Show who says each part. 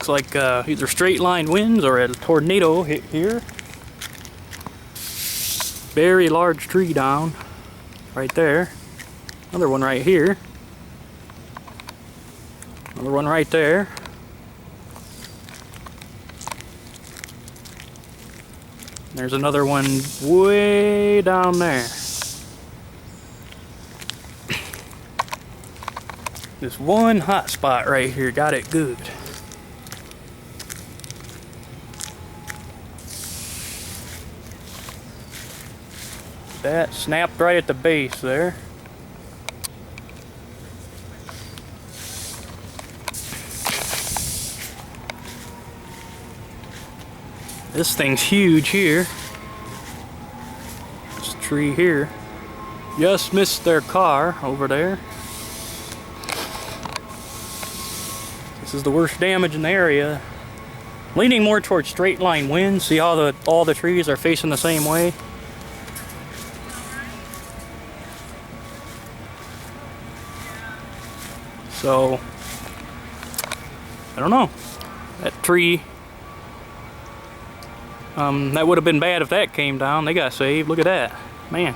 Speaker 1: Looks like either straight line winds or a tornado hit here. Very large tree down right there. Another one right here. Another one right there. There's another one way down there. This one hot spot right here got it good. That snapped right at the base there. This thing's huge here. This tree here just missed their car over there. This is the worst damage in the area. Leaning more towards straight line wind. See how all the trees are facing the same way? So, I don't know. That tree, that would have been bad if that came down. They got saved. Look at that. Man.